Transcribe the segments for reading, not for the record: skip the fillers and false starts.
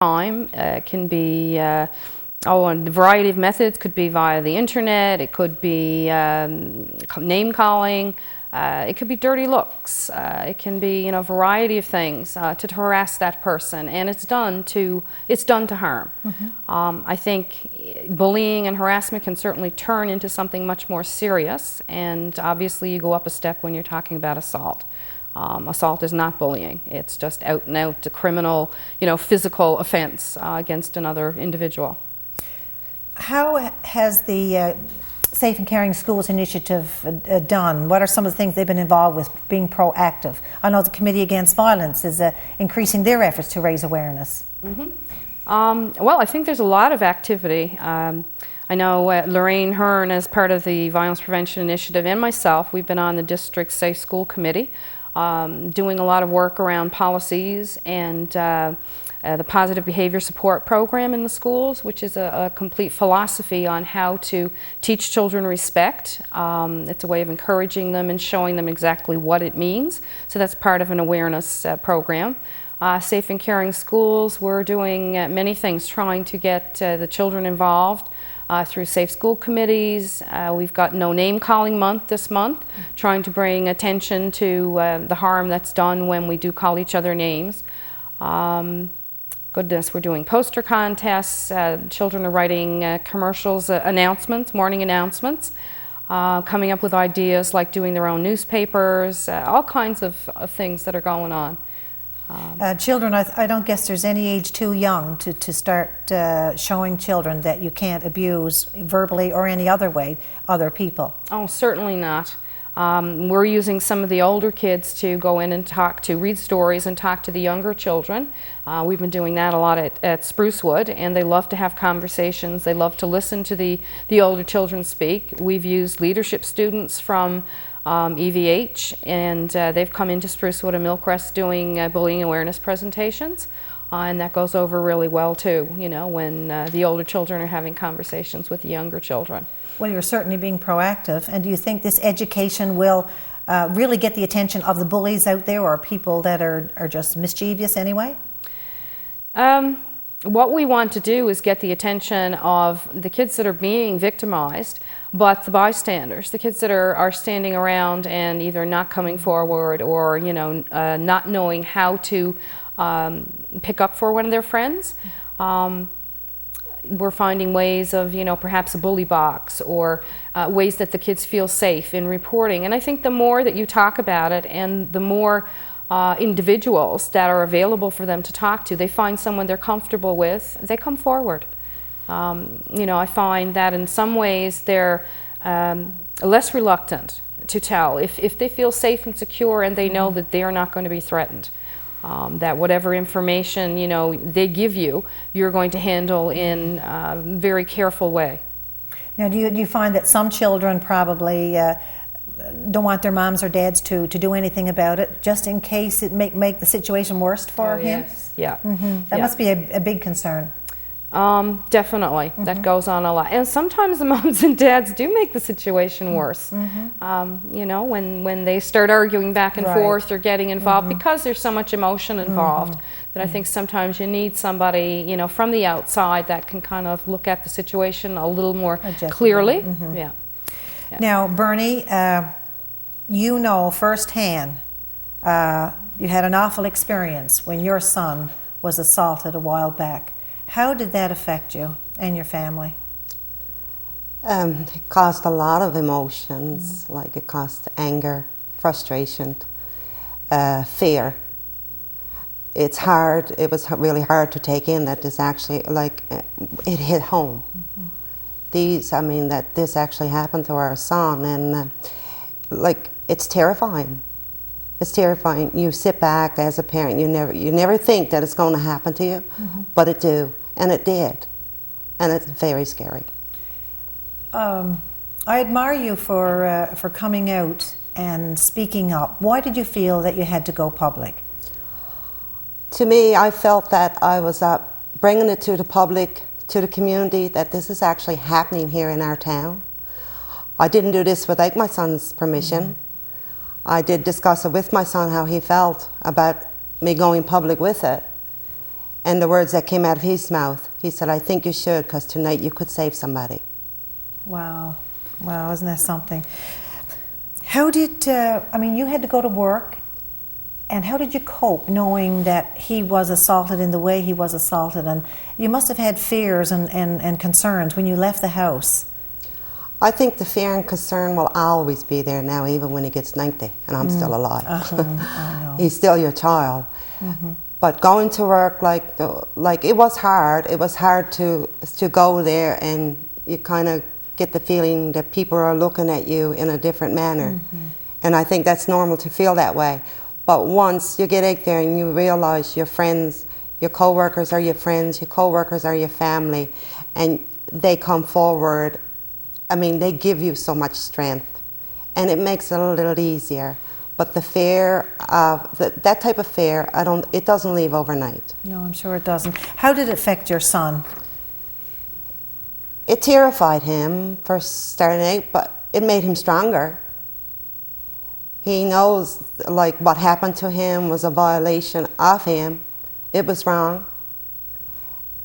time. It can be a variety of methods. Could be via the internet. It could be name calling. It could be dirty looks. It can be, a variety of things to harass that person, and it's done to harm. I think bullying and harassment can certainly turn into something much more serious, and obviously you go up a step when you're talking about assault. Assault is not bullying. It's just out and out a criminal, physical offense against another individual. How has the Safe and Caring Schools initiative done? What are some of the things they've been involved with, being proactive? I know the Committee Against Violence is increasing their efforts to raise awareness. Well, I think there's a lot of activity. I know Lorraine Hearn, as part of the Violence Prevention Initiative, and myself, we've been on the District Safe School Committee, doing a lot of work around policies and the Positive Behavior Support Program in the schools, which is a complete philosophy on how to teach children respect. It's a way of encouraging them and showing them exactly what it means. So that's part of an awareness program. Safe and Caring Schools, we're doing many things trying to get the children involved through safe school committees. We've got No Name Calling Month this month, trying to bring attention to the harm that's done when we do call each other names. Goodness, we're doing poster contests. Children are writing commercials, announcements, morning announcements, coming up with ideas like doing their own newspapers, all kinds of things that are going on. Children, I don't guess there's any age too young to start showing children that you can't abuse verbally or any other way other people. Oh, certainly not. We're using some of the older kids to go in and read stories and talk to the younger children. We've been doing that a lot at Sprucewood, and they love to have conversations. They love to listen to the older children speak. We've used leadership students from EVH, and they've come into Sprucewood and Millcrest doing bullying awareness presentations, and that goes over really well too, when the older children are having conversations with the younger children. Well, you're certainly being proactive, and do you think this education will really get the attention of the bullies out there, or people that are just mischievous anyway? What we want to do is get the attention of the kids that are being victimized, but the bystanders, the kids that are standing around and either not coming forward or not knowing how to pick up for one of their friends. We're finding ways of, perhaps a bully box, or ways that the kids feel safe in reporting. And I think the more that you talk about it, and the more individuals that are available for them to talk to, they find someone they're comfortable with, they come forward. I find that in some ways they're less reluctant to tell if they feel safe and secure and they know that they are not going to be threatened. That whatever information they give you, you're going to handle in a very careful way. Now, do you find that some children probably don't want their moms or dads to do anything about it, just in case it make the situation worse for him? Yes. Yeah. That must be a big concern. Definitely. That goes on a lot. And sometimes the moms and dads do make the situation worse. When they start arguing back and forth or getting involved, because there's so much emotion involved, that I think sometimes you need somebody, from the outside that can kind of look at the situation a little more clearly. Yeah. Now, Bernie, you know firsthand, you had an awful experience when your son was assaulted a while back. How did that affect you and your family? It caused a lot of emotions, like it caused anger, frustration, fear. It's hard, it was really hard to take in that this actually, it hit home. That this actually happened to our son, and it's terrifying. It's terrifying. You sit back as a parent, you never think that it's going to happen to you, but it do, and it did, and it's very scary. I admire you for coming out and speaking up. Why did you feel that you had to go public? To me, I felt that I was bringing it to the public, to the community, that this is actually happening here in our town. I didn't do this without my son's permission. I did discuss it with my son, how he felt about me going public with it. And the words that came out of his mouth, he said, I think you should, because tonight you could save somebody. Wow. Wow, isn't that something? How did, I mean, you had to go to work, and how did you cope knowing that he was assaulted in the way he was assaulted? And you must have had fears and concerns when you left the house. I think the fear and concern will always be there now, even when he gets 90 and I'm still alive. I know. He's still your child. But going to work, like it was hard. It was hard to go there, and you kind of get the feeling that people are looking at you in a different manner. And I think that's normal to feel that way. But once you get out there and you realize your friends, your co-workers are your friends, your co-workers are your family, and they come forward, I mean, they give you so much strength, and it makes it a little easier. But the fear, that type of fear, it doesn't leave overnight. No, I'm sure it doesn't. How did it affect your son? It terrified him for starting out, but it made him stronger. He knows, like, what happened to him was a violation of him. It was wrong.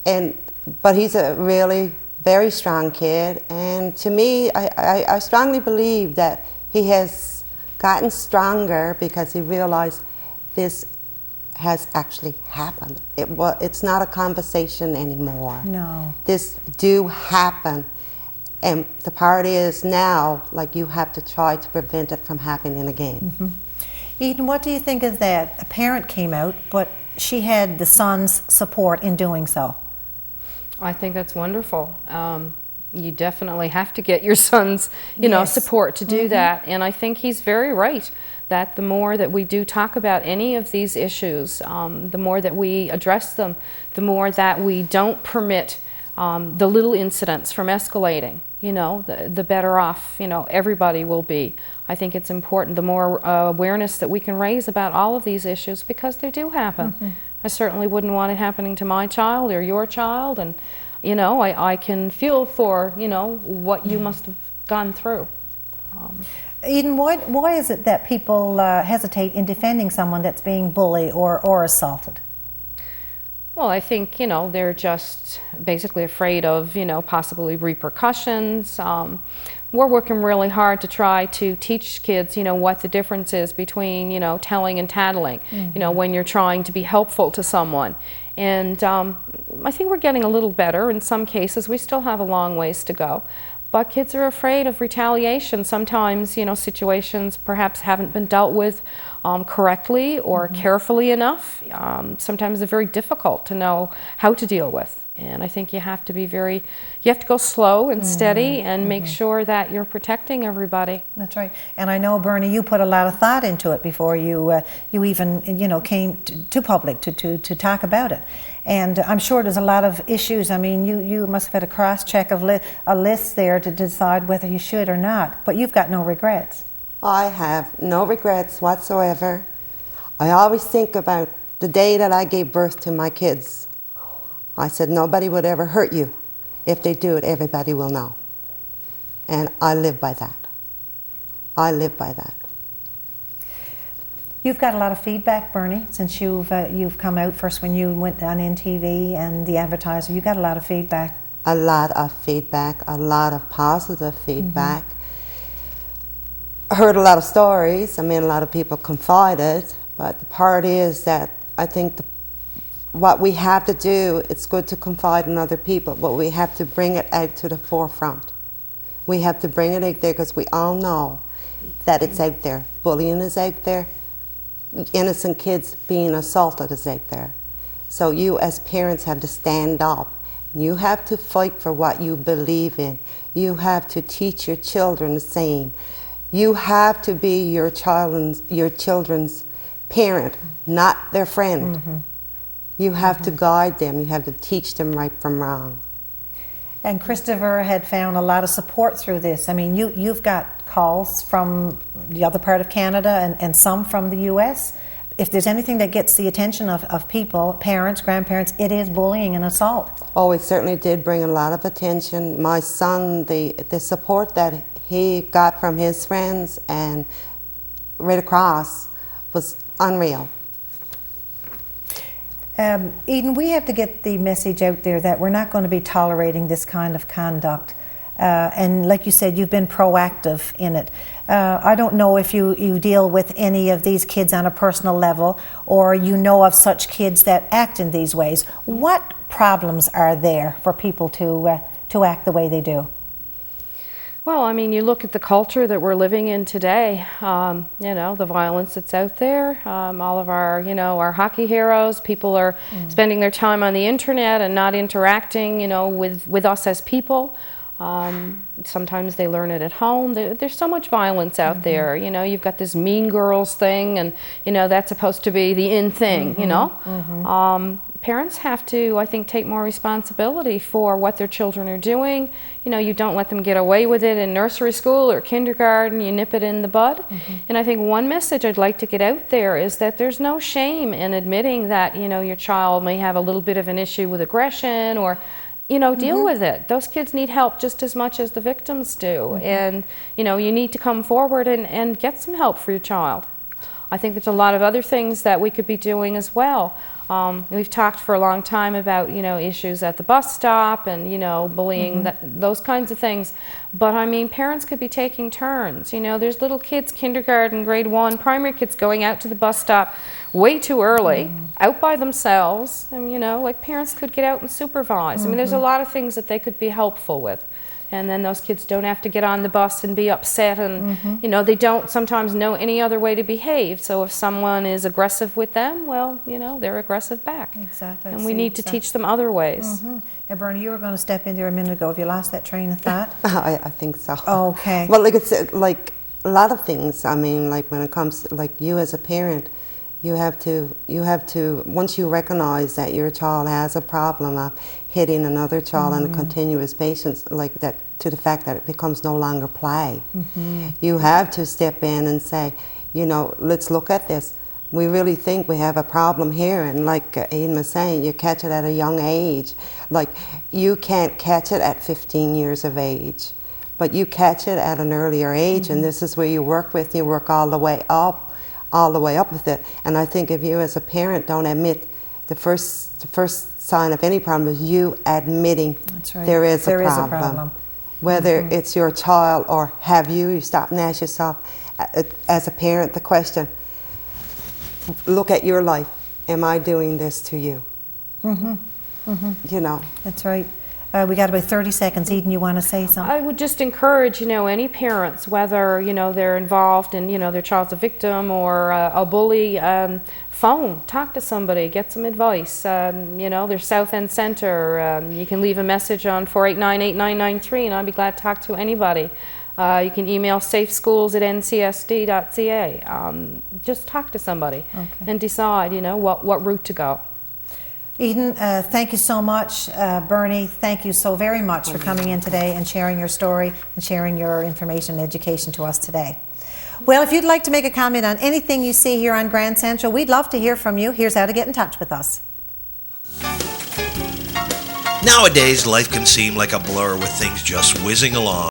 But he's a really very strong kid, and to me, I strongly believe that he has gotten stronger because he realized this has actually happened. It's not a conversation anymore. No. This do happen. And the part is now, like, you have to try to prevent it from happening again. Eden, what do you think of that? A parent came out, but she had the son's support in doing so. I think that's wonderful. You definitely have to get your son's, Yes. support to do that. And I think he's very right that the more that we do talk about any of these issues, the more that we address them, the more that we don't permit the little incidents from escalating, the better off, everybody will be. I think it's important, the more awareness that we can raise about all of these issues, because they do happen. I certainly wouldn't want it happening to my child or your child, and I can feel for what you must have gone through. Eden, why is it that people hesitate in defending someone that's being bullied or assaulted? Well, I think, they're just basically afraid of, possibly repercussions. We're working really hard to try to teach kids, what the difference is between, telling and tattling, when you're trying to be helpful to someone. And I think we're getting a little better in some cases. We still have a long ways to go. But kids are afraid of retaliation. Sometimes, situations perhaps haven't been dealt with correctly or carefully enough. Sometimes they're very difficult to know how to deal with. And I think you have to be you have to go slow and steady and make sure that you're protecting everybody. That's right. And I know, Bernie, you put a lot of thought into it before you even came to public to talk about it. And I'm sure there's a lot of issues. I mean, you must have had a cross-check of a list there to decide whether you should or not. But you've got no regrets. I have no regrets whatsoever. I always think about the day that I gave birth to my kids. I said, nobody would ever hurt you. If they do it, everybody will know. And I live by that. I live by that. You've got a lot of feedback, Bernie, since you've come out first when you went on NTV and the advertiser. You got a lot of feedback. A lot of feedback, a lot of positive feedback. I heard a lot of stories. I mean, a lot of people confided, but the part is that I think what we have to do, it's good to confide in other people, but we have to bring it out to the forefront. We have to bring it out there because we all know that it's out there. Bullying is out there. Innocent kids being assaulted is out there. So you as parents have to stand up. You have to fight for what you believe in. You have to teach your children the same. You have to be your children's parent, not their friend. You have to guide them. You have to teach them right from wrong. And Christopher had found a lot of support through this. I mean, you've got calls from the other part of Canada and some from the US. If there's anything that gets the attention of people, parents, grandparents, it is bullying and assault. Oh, it certainly did bring a lot of attention. My son, the support that he got from his friends and right across was unreal. Eden, we have to get the message out there that we're not going to be tolerating this kind of conduct. And like you said, you've been proactive in it. I don't know if you deal with any of these kids on a personal level, or you know of such kids that act in these ways. What problems are there for people to act the way they do? Well, I mean, you look at the culture that we're living in today, you know, the violence that's out there, all of our, you know, our hockey heroes, people are spending their time on the internet and not interacting, you know, with us as people. Sometimes they learn it at home. There's so much violence out there, you know, you've got this Mean Girls thing, and, you know, that's supposed to be the in thing, you know. Parents have to, I think, take more responsibility for what their children are doing. You know, you don't let them get away with it in nursery school or kindergarten, you nip it in the bud. And I think one message I'd like to get out there is that there's no shame in admitting that, you know, your child may have a little bit of an issue with aggression, or, you know, deal with it. Those kids need help just as much as the victims do. And, you know, you need to come forward and get some help for your child. I think there's a lot of other things that we could be doing as well. We've talked for a long time about, you know, issues at the bus stop and, you know, bullying, those kinds of things. But I mean, parents could be taking turns. You know, there's little kids, kindergarten, grade 1, primary kids going out to the bus stop way too early, out by themselves. And, you know, like, parents could get out and supervise. I mean, there's a lot of things that they could be helpful with. And then those kids don't have to get on the bus and be upset, and you know, they don't sometimes know any other way to behave. So if someone is aggressive with them, well, you know, they're aggressive back. Exactly. And we need to teach them other ways. Now, Bernie, you were going to step in there a minute ago. Have you lost that train of thought? I think so. Okay. Well, like it's like a lot of things. I mean, like when it comes to, like, you as a parent, you have to once you recognize that your child has a problem of hitting another child on a continuous basis, like that, to the fact that it becomes no longer play. You have to step in and say, you know, let's look at this. We really think we have a problem here, and like Eden was saying, you catch it at a young age. Like, you can't catch it at 15 years of age, but you catch it at an earlier age, and this is where you work all the way up with it. And I think if you as a parent don't admit, the first sign of any problem is you admitting there is a problem. Whether it's your child or have you stop and ask yourself as a parent the question, look at your life, am I doing this to you? You know. That's right. We got about 30 seconds. Eden, you want to say something? I would just encourage, you know, any parents, whether, you know, they're involved in, you know, their child's a victim or a bully, phone, talk to somebody, get some advice. You know, there's South End Centre. You can leave a message on 489-8993, and I'd be glad to talk to anybody. You can email safeschools@ncsd.ca. Just talk to somebody and decide, you know, what route to go. Eden, thank you so much. Bernie, thank you so very much for coming in today and sharing your story and sharing your information and education to us today. Well, if you'd like to make a comment on anything you see here on Grand Central, we'd love to hear from you. Here's how to get in touch with us. Nowadays, life can seem like a blur with things just whizzing along.